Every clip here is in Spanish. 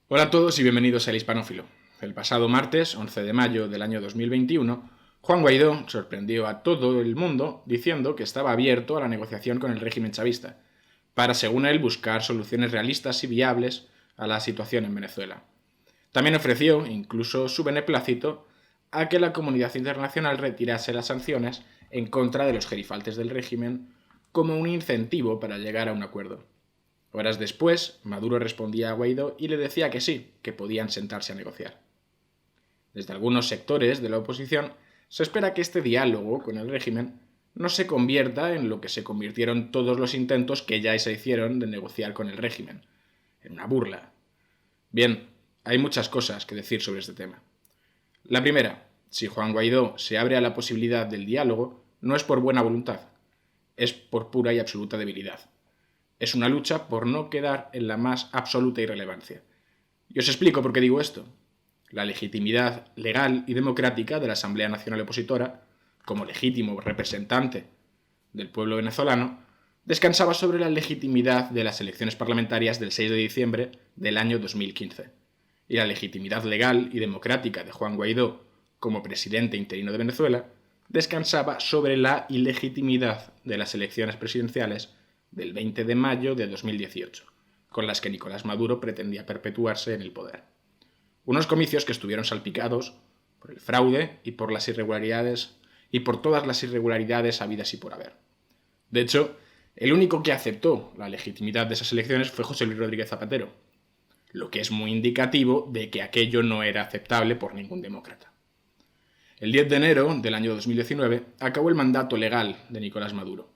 Hola a todos y bienvenidos al Hispanófilo. El pasado martes, 11 de mayo del año 2021, Juan Guaidó sorprendió a todo el mundo diciendo que estaba abierto a la negociación con el régimen chavista, para, según él, buscar soluciones realistas y viables a la situación en Venezuela. También ofreció, incluso su beneplácito, a que la comunidad internacional retirase las sanciones en contra de los gerifaltes del régimen como un incentivo para llegar a un acuerdo. Horas después, Maduro respondía a Guaidó y le decía que sí, que podían sentarse a negociar. Desde algunos sectores de la oposición se espera que este diálogo con el régimen no se convierta en lo que se convirtieron todos los intentos que ya se hicieron de negociar con el régimen, en una burla. Bien, hay muchas cosas que decir sobre este tema. La primera, si Juan Guaidó se abre a la posibilidad del diálogo, no es por buena voluntad, es por pura y absoluta debilidad. Es una lucha por no quedar en la más absoluta irrelevancia. Y os explico por qué digo esto. La legitimidad legal y democrática de la Asamblea Nacional Opositora, como legítimo representante del pueblo venezolano, descansaba sobre la legitimidad de las elecciones parlamentarias del 6 de diciembre del año 2015. Y la legitimidad legal y democrática de Juan Guaidó como presidente interino de Venezuela descansaba sobre la ilegitimidad de las elecciones presidenciales del 20 de mayo de 2018, con las que Nicolás Maduro pretendía perpetuarse en el poder. Unos comicios que estuvieron salpicados por el fraude y por las irregularidades y por todas las irregularidades habidas y por haber. De hecho, el único que aceptó la legitimidad de esas elecciones fue José Luis Rodríguez Zapatero, lo que es muy indicativo de que aquello no era aceptable por ningún demócrata. El 10 de enero del año 2019 acabó el mandato legal de Nicolás Maduro.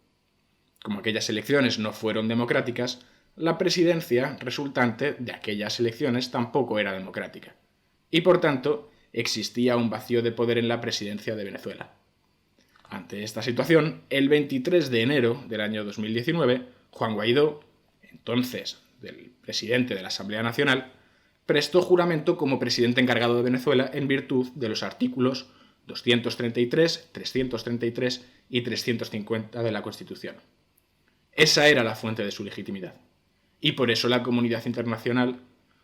Como aquellas elecciones no fueron democráticas, la presidencia resultante de aquellas elecciones tampoco era democrática. Y por tanto, existía un vacío de poder en la presidencia de Venezuela. Ante esta situación, el 23 de enero del año 2019, Juan Guaidó, entonces del presidente de la Asamblea Nacional, prestó juramento como presidente encargado de Venezuela en virtud de los artículos 233, 333 y 350 de la Constitución. Esa era la fuente de su legitimidad. Y por eso la comunidad internacional,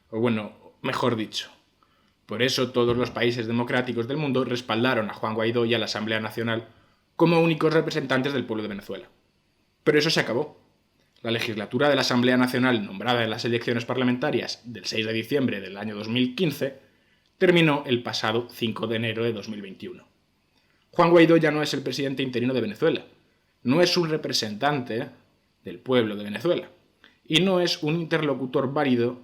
o bueno, mejor dicho, por eso todos los países democráticos del mundo respaldaron a Juan Guaidó y a la Asamblea Nacional como únicos representantes del pueblo de Venezuela. Pero eso se acabó. La legislatura de la Asamblea Nacional, nombrada en las elecciones parlamentarias del 6 de diciembre del año 2015, terminó el pasado 5 de enero de 2021. Juan Guaidó ya no es el presidente interino de Venezuela, no es un representante del pueblo de Venezuela, y no es un interlocutor válido,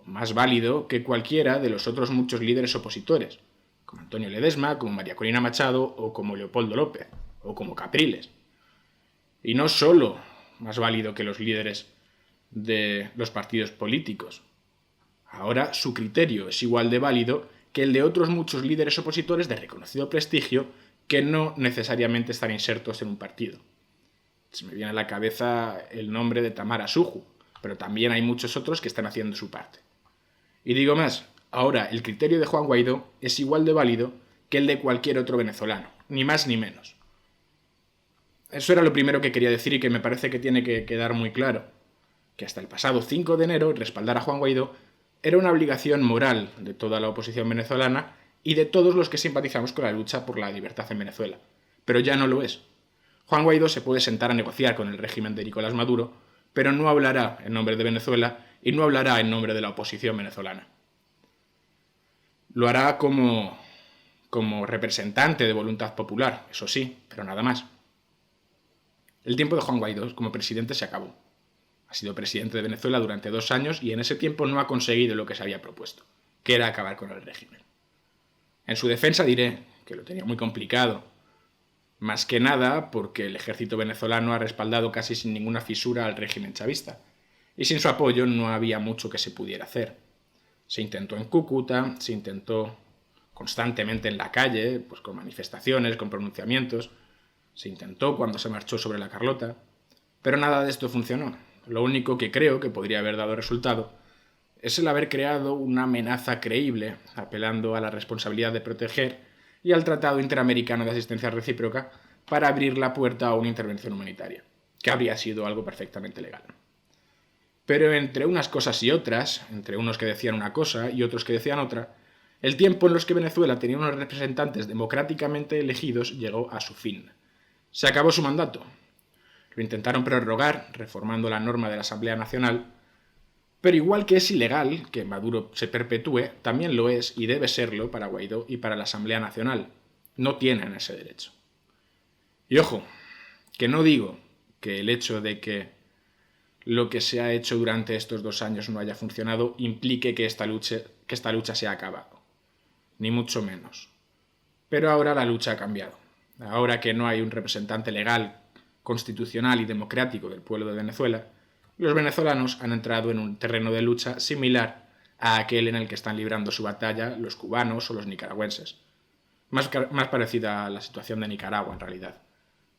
más válido que cualquiera de los otros muchos líderes opositores, como Antonio Ledesma, como María Corina Machado o como Leopoldo López, o como Capriles. Y no solo más válido que los líderes de los partidos políticos. Ahora su criterio es igual de válido que el de otros muchos líderes opositores de reconocido prestigio que no necesariamente están insertos en un partido. Se me viene a la cabeza el nombre de Tamara Suju, pero también hay muchos otros que están haciendo su parte. Y digo más, ahora el criterio de Juan Guaidó es igual de válido que el de cualquier otro venezolano, ni más ni menos. Eso era lo primero que quería decir y que me parece que tiene que quedar muy claro, que hasta el pasado 5 de enero respaldar a Juan Guaidó era una obligación moral de toda la oposición venezolana y de todos los que simpatizamos con la lucha por la libertad en Venezuela. Pero ya no lo es. Juan Guaidó se puede sentar a negociar con el régimen de Nicolás Maduro, pero no hablará en nombre de Venezuela y no hablará en nombre de la oposición venezolana. Lo hará como representante de voluntad popular, eso sí, pero nada más. El tiempo de Juan Guaidó como presidente se acabó. Ha sido presidente de Venezuela durante 2 años y en ese tiempo no ha conseguido lo que se había propuesto, que era acabar con el régimen. En su defensa diré que lo tenía muy complicado, más que nada porque el ejército venezolano ha respaldado casi sin ninguna fisura al régimen chavista, y sin su apoyo no había mucho que se pudiera hacer. Se intentó en Cúcuta, se intentó constantemente en la calle, pues con manifestaciones, con pronunciamientos, se intentó cuando se marchó sobre la Carlota, pero nada de esto funcionó. Lo único que creo que podría haber dado resultado es el haber creado una amenaza creíble, apelando a la responsabilidad de proteger y al Tratado Interamericano de Asistencia Recíproca para abrir la puerta a una intervención humanitaria, que habría sido algo perfectamente legal. Pero entre unas cosas y otras, entre unos que decían una cosa y otros que decían otra, el tiempo en los que Venezuela tenía unos representantes democráticamente elegidos llegó a su fin. Se acabó su mandato. Lo intentaron prorrogar, reformando la norma de la Asamblea Nacional, pero igual que es ilegal que Maduro se perpetúe, también lo es y debe serlo para Guaidó y para la Asamblea Nacional. No tienen ese derecho. Y ojo, que no digo que el hecho de que lo que se ha hecho durante estos 2 años no haya funcionado implique que esta lucha se ha acabado. Ni mucho menos. Pero ahora la lucha ha cambiado. Ahora que no hay un representante legal, constitucional y democrático del pueblo de Venezuela, los venezolanos han entrado en un terreno de lucha similar a aquel en el que están librando su batalla los cubanos o los nicaragüenses. Más parecida a la situación de Nicaragua, en realidad,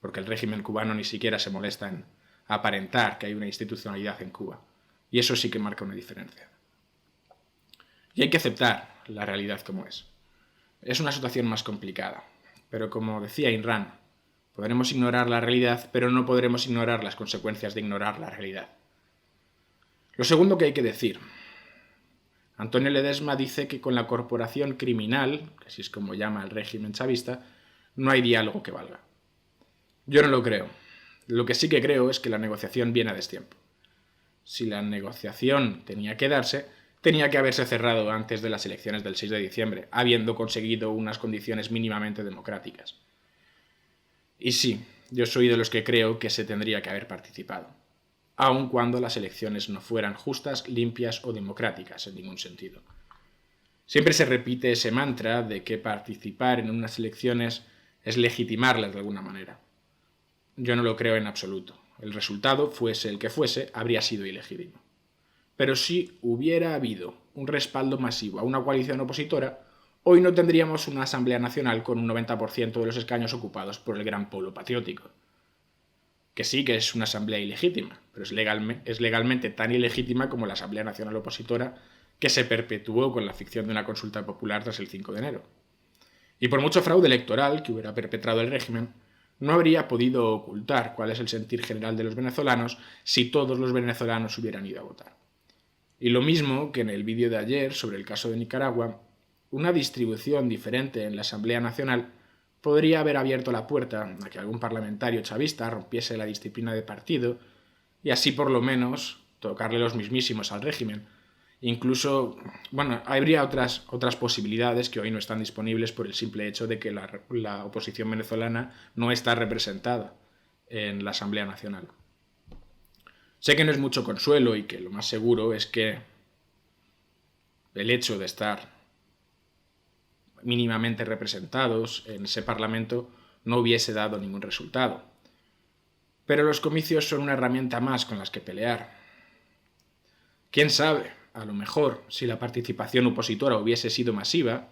porque el régimen cubano ni siquiera se molesta en aparentar que hay una institucionalidad en Cuba. Y eso sí que marca una diferencia. Y hay que aceptar la realidad como es. Es una situación más complicada, pero como decía Ayn Rand, podremos ignorar la realidad, pero no podremos ignorar las consecuencias de ignorar la realidad. Lo segundo que hay que decir. Antonio Ledesma dice que con la corporación criminal, que así es como llama el régimen chavista, no hay diálogo que valga. Yo no lo creo. Lo que sí que creo es que la negociación viene a destiempo. Si la negociación tenía que darse, tenía que haberse cerrado antes de las elecciones del 6 de diciembre, habiendo conseguido unas condiciones mínimamente democráticas. Y sí, yo soy de los que creo que se tendría que haber participado, aun cuando las elecciones no fueran justas, limpias o democráticas en ningún sentido. Siempre se repite ese mantra de que participar en unas elecciones es legitimarlas de alguna manera. Yo no lo creo en absoluto. El resultado, fuese el que fuese, habría sido ilegítimo. Pero si hubiera habido un respaldo masivo a una coalición opositora, hoy no tendríamos una Asamblea Nacional con un 90% de los escaños ocupados por el gran polo patriótico. Que sí que es una asamblea ilegítima, pero es legalmente tan ilegítima como la Asamblea Nacional Opositora que se perpetuó con la ficción de una consulta popular tras el 5 de enero. Y por mucho fraude electoral que hubiera perpetrado el régimen, no habría podido ocultar cuál es el sentir general de los venezolanos si todos los venezolanos hubieran ido a votar. Y lo mismo que en el vídeo de ayer sobre el caso de Nicaragua, una distribución diferente en la Asamblea Nacional podría haber abierto la puerta a que algún parlamentario chavista rompiese la disciplina de partido y así por lo menos tocarle los mismísimos al régimen. Incluso, habría otras posibilidades que hoy no están disponibles por el simple hecho de que la oposición venezolana no está representada en la Asamblea Nacional. Sé que no es mucho consuelo y que lo más seguro es que el hecho de estar mínimamente representados en ese Parlamento no hubiese dado ningún resultado. Pero los comicios son una herramienta más con las que pelear. ¿Quién sabe? A lo mejor, si la participación opositora hubiese sido masiva,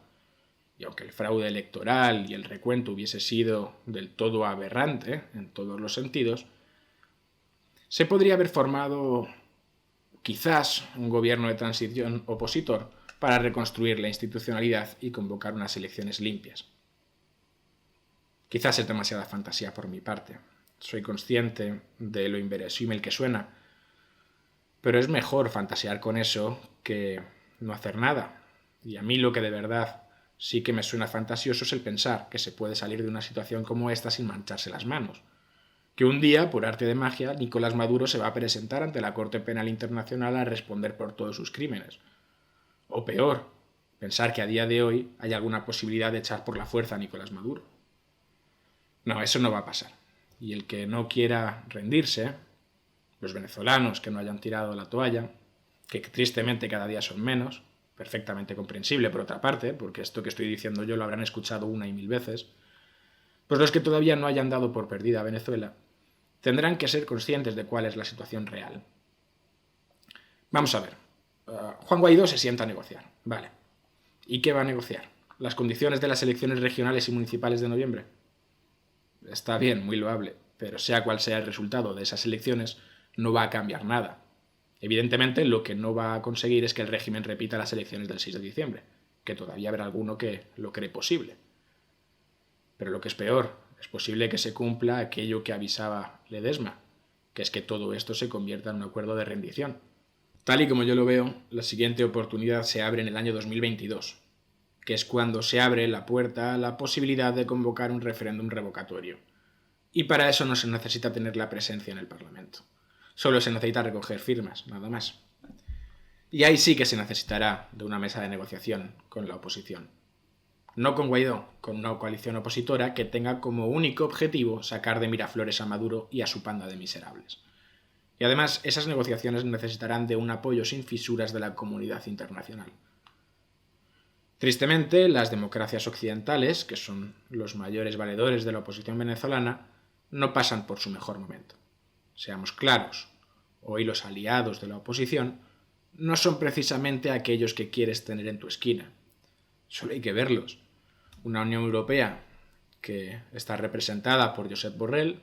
y aunque el fraude electoral y el recuento hubiese sido del todo aberrante en todos los sentidos, se podría haber formado quizás un gobierno de transición opositor para reconstruir la institucionalidad y convocar unas elecciones limpias. Quizás es demasiada fantasía por mi parte. Soy consciente de lo inverosímil que suena, pero es mejor fantasear con eso que no hacer nada. Y a mí lo que de verdad sí que me suena fantasioso es el pensar que se puede salir de una situación como esta sin mancharse las manos. Que un día, por arte de magia, Nicolás Maduro se va a presentar ante la Corte Penal Internacional a responder por todos sus crímenes. O peor, pensar que a día de hoy hay alguna posibilidad de echar por la fuerza a Nicolás Maduro. No, eso no va a pasar. Y el que no quiera rendirse, los venezolanos que no hayan tirado la toalla, que tristemente cada día son menos, perfectamente comprensible por otra parte, porque esto que estoy diciendo yo lo habrán escuchado 1 y 1000 veces, pues los que todavía no hayan dado por perdida a Venezuela tendrán que ser conscientes de cuál es la situación real. Vamos a ver. Juan Guaidó se sienta a negociar. Vale. ¿Y qué va a negociar? ¿Las condiciones de las elecciones regionales y municipales de noviembre? Está bien, muy loable, pero sea cual sea el resultado de esas elecciones, no va a cambiar nada. Evidentemente, lo que no va a conseguir es que el régimen repita las elecciones del 6 de diciembre, que todavía habrá alguno que lo cree posible. Pero lo que es peor, es posible que se cumpla aquello que avisaba Ledesma, que es que todo esto se convierta en un acuerdo de rendición. Tal y como yo lo veo, la siguiente oportunidad se abre en el año 2022, que es cuando se abre la puerta a la posibilidad de convocar un referéndum revocatorio. Y para eso no se necesita tener la presencia en el Parlamento. Solo se necesita recoger firmas, nada más. Y ahí sí que se necesitará de una mesa de negociación con la oposición. No con Guaidó, con una coalición opositora que tenga como único objetivo sacar de Miraflores a Maduro y a su panda de miserables. Y además, esas negociaciones necesitarán de un apoyo sin fisuras de la comunidad internacional. Tristemente, las democracias occidentales, que son los mayores valedores de la oposición venezolana, no pasan por su mejor momento. Seamos claros, hoy los aliados de la oposición no son precisamente aquellos que quieres tener en tu esquina. Solo hay que verlos. Una Unión Europea que está representada por Josep Borrell,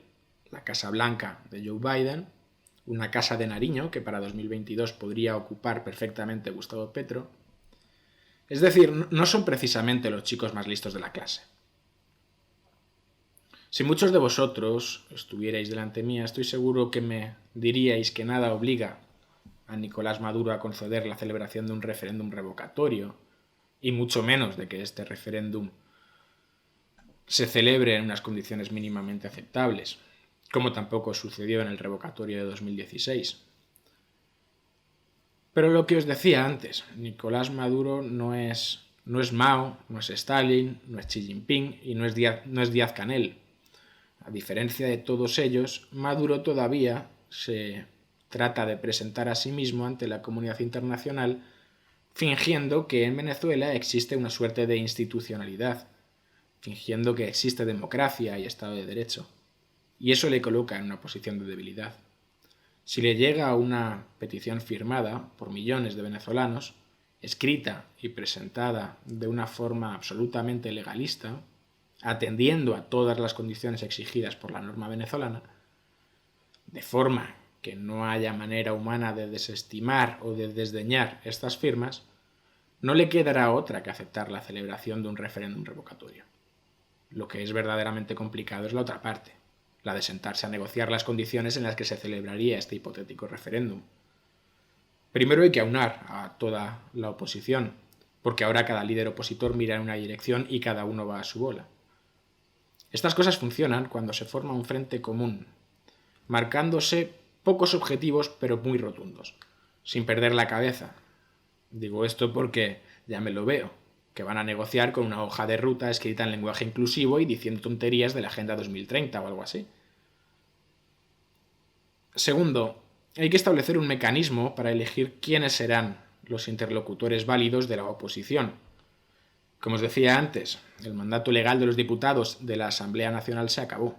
la Casa Blanca de Joe Biden, una Casa de Nariño que para 2022 podría ocupar perfectamente Gustavo Petro. Es decir, no son precisamente los chicos más listos de la clase. Si muchos de vosotros estuvierais delante mía, estoy seguro que me diríais que nada obliga a Nicolás Maduro a conceder la celebración de un referéndum revocatorio, y mucho menos de que este referéndum se celebre en unas condiciones mínimamente aceptables, como tampoco sucedió en el revocatorio de 2016. Pero lo que os decía antes, Nicolás Maduro no es Mao, no es Stalin, no es Xi Jinping y no es Díaz-Canel. A diferencia de todos ellos, Maduro todavía se trata de presentar a sí mismo ante la comunidad internacional fingiendo que en Venezuela existe una suerte de institucionalidad, fingiendo que existe democracia y Estado de Derecho. Y eso le coloca en una posición de debilidad. Si le llega una petición firmada por millones de venezolanos, escrita y presentada de una forma absolutamente legalista, atendiendo a todas las condiciones exigidas por la norma venezolana, de forma que no haya manera humana de desestimar o de desdeñar estas firmas, no le quedará otra que aceptar la celebración de un referéndum revocatorio. Lo que es verdaderamente complicado es la otra parte, la de sentarse a negociar las condiciones en las que se celebraría este hipotético referéndum. Primero hay que aunar a toda la oposición, porque ahora cada líder opositor mira en una dirección y cada uno va a su bola. Estas cosas funcionan cuando se forma un frente común, marcándose pocos objetivos pero muy rotundos, sin perder la cabeza. Digo esto porque ya me lo veo, que van a negociar con una hoja de ruta escrita en lenguaje inclusivo y diciendo tonterías de la Agenda 2030 o algo así. Segundo, hay que establecer un mecanismo para elegir quiénes serán los interlocutores válidos de la oposición. Como os decía antes, el mandato legal de los diputados de la Asamblea Nacional se acabó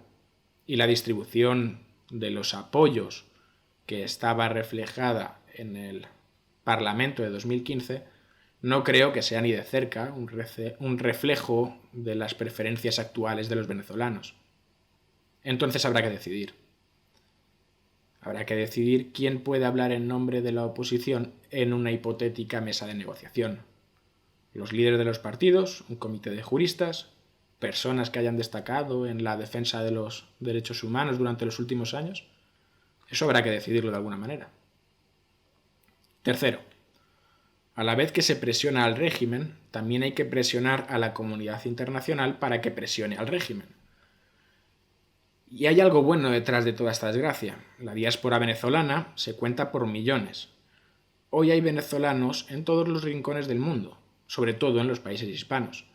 y la distribución de los apoyos que estaba reflejada en el Parlamento de 2015 no creo que sea ni de cerca un reflejo de las preferencias actuales de los venezolanos. Entonces habrá que decidir. Habrá que decidir quién puede hablar en nombre de la oposición en una hipotética mesa de negociación. Los líderes de los partidos, un comité de juristas, personas que hayan destacado en la defensa de los derechos humanos durante los últimos años. Eso habrá que decidirlo de alguna manera. Tercero, a la vez que se presiona al régimen, también hay que presionar a la comunidad internacional para que presione al régimen. Y hay algo bueno detrás de toda esta desgracia. La diáspora venezolana se cuenta por millones. Hoy hay venezolanos en todos los rincones del mundo, sobre todo en los países hispanos.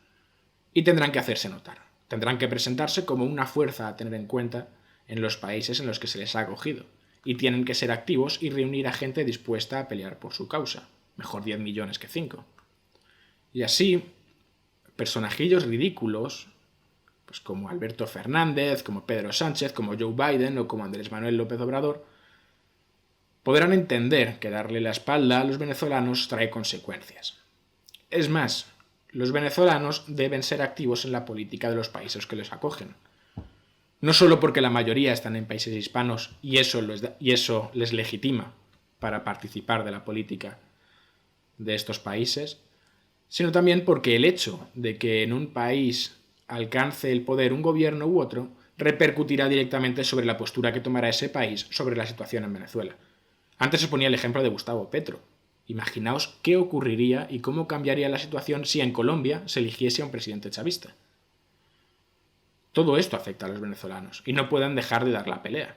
Y tendrán que hacerse notar. Tendrán que presentarse como una fuerza a tener en cuenta en los países en los que se les ha acogido. Y tienen que ser activos y reunir a gente dispuesta a pelear por su causa. Mejor 10 millones que 5. Y así, personajillos ridículos, pues como Alberto Fernández, como Pedro Sánchez, como Joe Biden o como Andrés Manuel López Obrador, podrán entender que darle la espalda a los venezolanos trae consecuencias. Es más, los venezolanos deben ser activos en la política de los países que los acogen. No solo porque la mayoría están en países hispanos y eso les legitima para participar de la política de estos países, sino también porque el hecho de que en un país alcance el poder un gobierno u otro repercutirá directamente sobre la postura que tomará ese país sobre la situación en Venezuela. Antes os ponía el ejemplo de Gustavo Petro. Imaginaos qué ocurriría y cómo cambiaría la situación si en Colombia se eligiese a un presidente chavista. Todo esto afecta a los venezolanos y no pueden dejar de dar la pelea,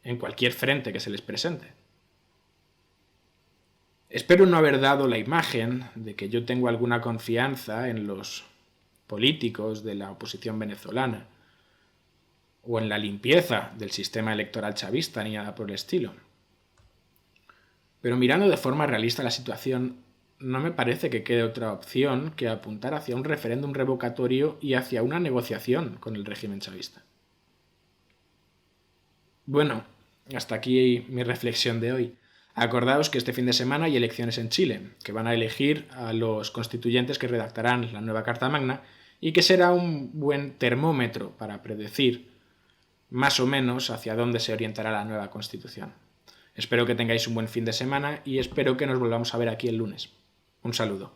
en cualquier frente que se les presente. Espero no haber dado la imagen de que yo tengo alguna confianza en los políticos de la oposición venezolana o en la limpieza del sistema electoral chavista ni nada por el estilo. Pero mirando de forma realista la situación, no me parece que quede otra opción que apuntar hacia un referéndum revocatorio y hacia una negociación con el régimen chavista. Bueno, hasta aquí mi reflexión de hoy. Acordaos que este fin de semana hay elecciones en Chile, que van a elegir a los constituyentes que redactarán la nueva Carta Magna y que será un buen termómetro para predecir más o menos hacia dónde se orientará la nueva Constitución. Espero que tengáis un buen fin de semana y espero que nos volvamos a ver aquí el lunes. Un saludo.